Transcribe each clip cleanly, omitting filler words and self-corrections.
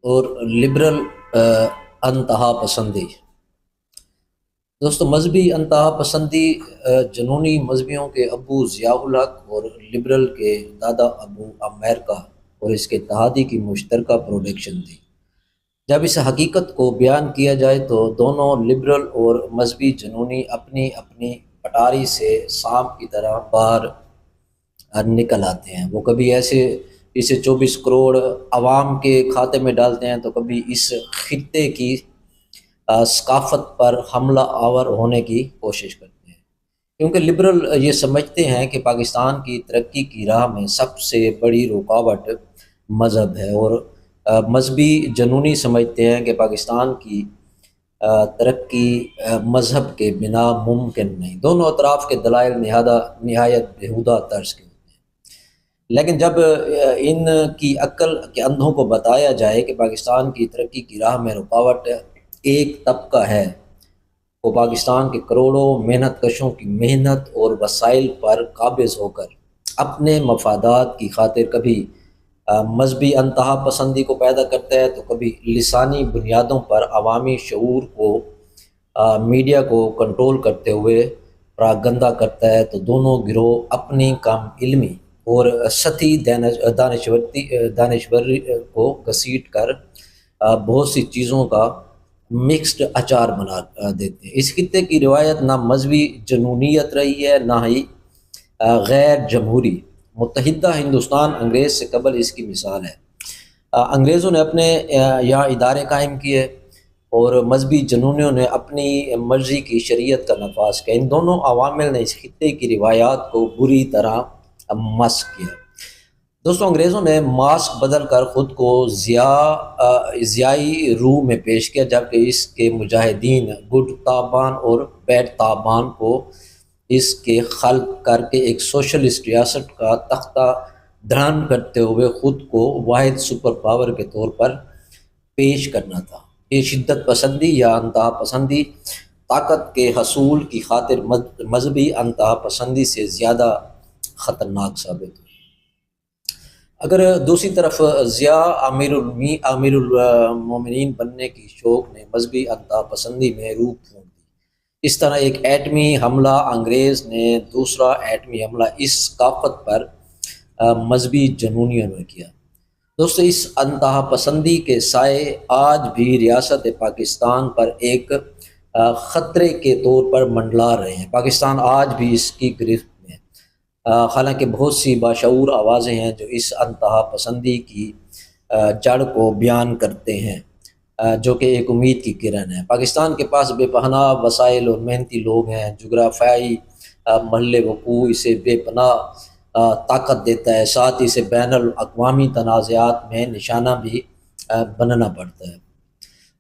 اور لبرل انتہا پسندی۔ دوستو، مذہبی انتہا پسندی جنونی مذہبیوں کے ابو ضیاء الحق اور لبرل کے دادا ابو امریکہ اور اس کے اتحادی کی مشترکہ پروڈکشن تھی۔ جب اس حقیقت کو بیان کیا جائے تو دونوں لبرل اور مذہبی جنونی اپنی اپنی پٹاری سے سانپ کی طرح باہر نکل آتے ہیں۔ وہ کبھی ایسے اسے 24 کروڑ عوام کے کھاتے میں ڈالتے ہیں تو کبھی اس خطے کی ثقافت پر حملہ آور ہونے کی کوشش کرتے ہیں، کیونکہ لبرل یہ سمجھتے ہیں کہ پاکستان کی ترقی کی راہ میں سب سے بڑی رکاوٹ مذہب ہے، اور مذہبی جنونی سمجھتے ہیں کہ پاکستان کی ترقی مذہب کے بنا ممکن نہیں۔ دونوں اطراف کے دلائل نہایت بیہودہ طرز کے ہوتے ہیں، لیکن جب ان کی عقل کے اندھوں کو بتایا جائے کہ پاکستان کی ترقی کی راہ میں رکاوٹ ایک طبقہ ہے، وہ پاکستان کے کروڑوں محنت کشوں کی محنت اور وسائل پر قابض ہو کر اپنے مفادات کی خاطر کبھی مذہبی انتہا پسندی کو پیدا کرتا ہے تو کبھی لسانی بنیادوں پر عوامی شعور کو میڈیا کو کنٹرول کرتے ہوئے پراگندہ کرتا ہے، تو دونوں گروہ اپنی کم علمی اور سطحی دانشوری کو گھسیٹ کر بہت سی چیزوں کا مکسڈ اچار بنا دیتے ہیں۔ اس خطے کی روایت نہ مذہبی جنونیت رہی ہے، نہ ہی غیر جمہوری۔ متحدہ ہندوستان انگریز سے قبل اس کی مثال ہے۔ انگریزوں نے اپنے یہاں ادارے قائم کیے اور مذہبی جنونیوں نے اپنی مرضی کی شریعت کا نفاذ کیا۔ ان دونوں عوامل نے اس خطے کی روایات کو بری طرح مسخ کیا۔ دوستوں، انگریزوں نے ماسک بدل کر خود کو ضیائی روح میں پیش کیا، جبکہ اس کے مجاہدین گڈ طالبان اور بیڈ طالبان کو اس کے خلق کر کے ایک سوشلسٹ ریاست کا تختہ دھران کرتے ہوئے خود کو واحد سپر پاور کے طور پر پیش کرنا تھا۔ یہ شدت پسندی یا انتہا پسندی طاقت کے حصول کی خاطر مذہبی انتہا پسندی سے زیادہ خطرناک ثابت ہوئی۔ اگر دوسری طرف ضیاء امیر المومنین بننے کی شوق نے مذہبی انتہا پسندی میں روح پھونک دی، اس طرح ایک ایٹمی حملہ انگریز نے دوسرا ایٹمی حملہ اس ثقافت پر مذہبی جنونیوں نے کیا۔ دوستو، اس انتہا پسندی کے سائے آج بھی ریاست پاکستان پر ایک خطرے کے طور پر منڈلا رہے ہیں۔ پاکستان آج بھی اس کی گرفت میں ہے، حالانکہ بہت سی باشعور آوازیں ہیں جو اس انتہا پسندی کی جڑ کو بیان کرتے ہیں، جو کہ ایک امید کی کرن ہے۔ پاکستان کے پاس بے پناہ وسائل اور محنتی لوگ ہیں۔ جغرافیائی محل وقوع اسے بے پناہ طاقت دیتا ہے، ساتھ ہی اسے بین الاقوامی تنازعات میں نشانہ بھی بننا پڑتا ہے۔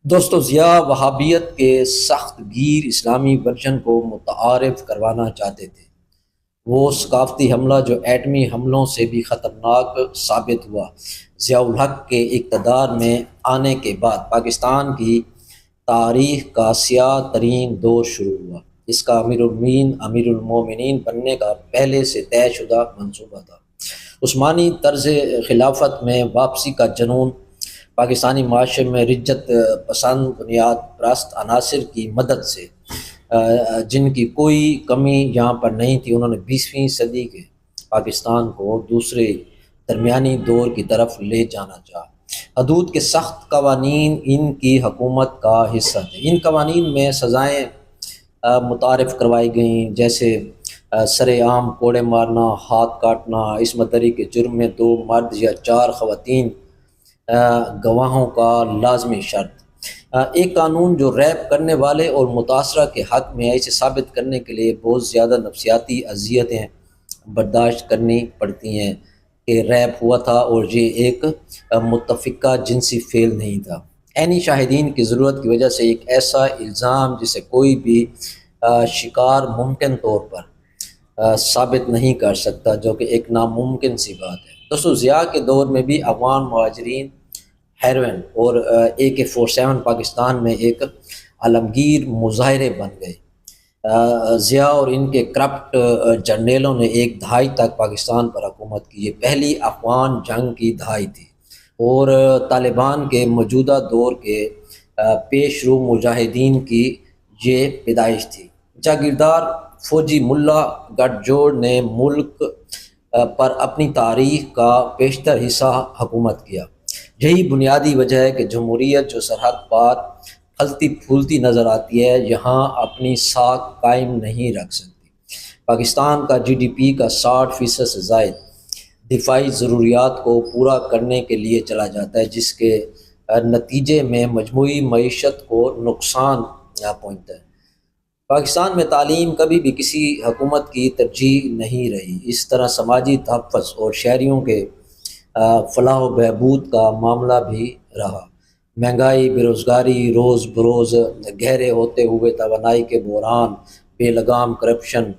دوستو، ضیاء وہابیت کے سخت گیر اسلامی ورژن کو متعارف کروانا چاہتے تھے، وہ ثقافتی حملہ جو ایٹمی حملوں سے بھی خطرناک ثابت ہوا۔ ضیاء الحق کے اقتدار میں آنے کے بعد پاکستان کی تاریخ کا سیاہ ترین دور شروع ہوا۔ اس کا امیر المومنین بننے کا پہلے سے طے شدہ منصوبہ تھا۔ عثمانی طرز خلافت میں واپسی کا جنون پاکستانی معاشرے میں رجت پسند بنیاد پرست عناصر کی مدد سے، جن کی کوئی کمی یہاں پر نہیں تھی، انہوں نے 20ویں صدی کے پاکستان کو دوسرے درمیانی دور کی طرف لے جانا چاہا۔ حدود کے سخت قوانین ان کی حکومت کا حصہ تھے۔ ان قوانین میں سزائیں متعارف کروائی گئیں، جیسے سر عام کوڑے مارنا، ہاتھ کاٹنا، عصمت دری کے جرم میں 2 مرد یا 4 خواتین گواہوں کا لازمی شرط۔ ایک قانون جو ریپ کرنے والے اور متاثرہ کے حق میں ہے، اسے ثابت کرنے کے لیے بہت زیادہ نفسیاتی اذیتیں برداشت کرنی پڑتی ہیں کہ ریپ ہوا تھا اور یہ ایک متفقہ جنسی فعل نہیں تھا۔ عینی شاہدین کی ضرورت کی وجہ سے ایک ایسا الزام جسے کوئی بھی شکار ممکن طور پر ثابت نہیں کر سکتا، جو کہ ایک ناممکن سی بات ہے۔ دوستو، ضیاء کے دور میں بھی افغان مہاجرین، ہیروئن اور AK-47 پاکستان میں ایک عالمگیر مظاہرے بن گئے۔ ضیاء اور ان کے کرپٹ جرنیلوں نے ایک دہائی تک پاکستان پر حکومت کی۔ یہ پہلی افغان جنگ کی دہائی تھی اور طالبان کے موجودہ دور کے پیش رو مجاہدین کی یہ پیدائش تھی۔ جاگیردار فوجی ملا گٹھ جوڑ نے ملک پر اپنی تاریخ کا بیشتر حصہ حکومت کیا۔ یہی بنیادی وجہ ہے کہ جمہوریت جو سرحد پار پھلتی پھولتی نظر آتی ہے، یہاں اپنی ساکھ قائم نہیں رکھ سکتی۔ پاکستان کا جی ڈی پی کا 60% سے زائد دفاعی ضروریات کو پورا کرنے کے لیے چلا جاتا ہے، جس کے نتیجے میں مجموعی معیشت کو نقصان پہنچتا ہے۔ پاکستان میں تعلیم کبھی بھی کسی حکومت کی ترجیح نہیں رہی۔ اس طرح سماجی تحفظ اور شہریوں کے فلاح و بہبود کا معاملہ بھی رہا۔ مہنگائی، بے روزگاری، روز بروز گہرے ہوتے ہوئے توانائی کے بحران، بے لگام کرپشن،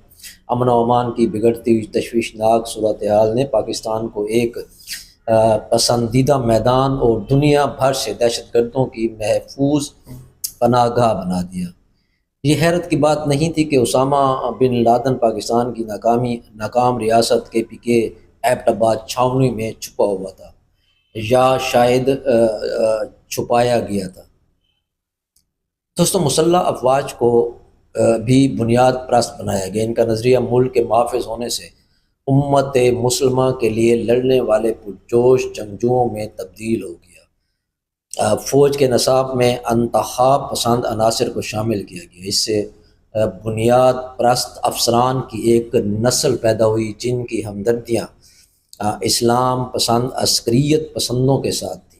امن و امان کی بگڑتی ہوئی تشویشناک صورتحال نے پاکستان کو ایک پسندیدہ میدان اور دنیا بھر سے دہشت گردوں کی محفوظ پناہ گاہ بنا دیا۔ یہ حیرت کی بات نہیں تھی کہ اسامہ بن لادن پاکستان کی ناکام ریاست کے پی کے ایبٹ آباد چھاؤنی میں چھپا ہوا تھا، یا شاید چھپایا گیا تھا۔ دوستوں، مسلح افواج کو بھی بنیاد پرست بنایا گیا۔ ان کا نظریہ ملک کے محافظ ہونے سے امت مسلمہ کے لیے لڑنے والے پرجوش جنگجوؤں میں تبدیل ہو گیا۔ فوج کے نصاب میں انتخاب پسند عناصر کو شامل کیا گیا۔ اس سے بنیاد پرست افسران کی ایک نسل پیدا ہوئی، جن کی ہمدردیاں اسلام پسند عسکریت پسندوں کے ساتھ تھی۔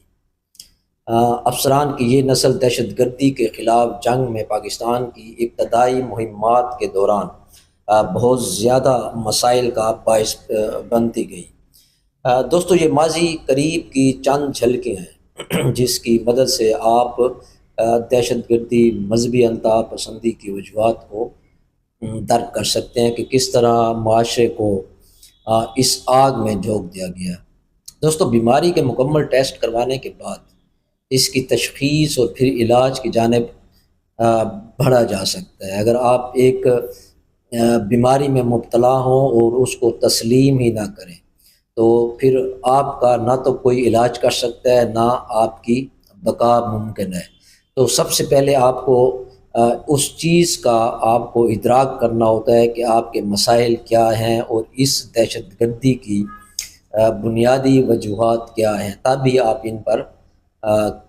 افسران کی یہ نسل دہشت گردی کے خلاف جنگ میں پاکستان کی ابتدائی مہمات کے دوران بہت زیادہ مسائل کا باعث بنتی گئی۔ دوستو، یہ ماضی قریب کی چند جھلکیں ہیں جس کی مدد سے آپ دہشت گردی، مذہبی انتہا پسندی کی وجوہات کو درک کر سکتے ہیں کہ کس طرح معاشرے کو اس آگ میں جھونک دیا گیا۔ دوستو، بیماری کے مکمل ٹیسٹ کروانے کے بعد اس کی تشخیص اور پھر علاج کی جانب بڑھا جا سکتا ہے۔ اگر آپ ایک بیماری میں مبتلا ہوں اور اس کو تسلیم ہی نہ کریں تو پھر آپ کا نہ تو کوئی علاج کر سکتا ہے، نہ آپ کی بقا ممکن ہے۔ تو سب سے پہلے آپ کو اس چیز کا آپ کو ادراک کرنا ہوتا ہے کہ آپ کے مسائل کیا ہیں اور اس دہشت گردی کی بنیادی وجوہات کیا ہیں، تب بھی آپ ان پر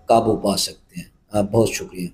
قابو پا سکتے ہیں۔ بہت شکریہ۔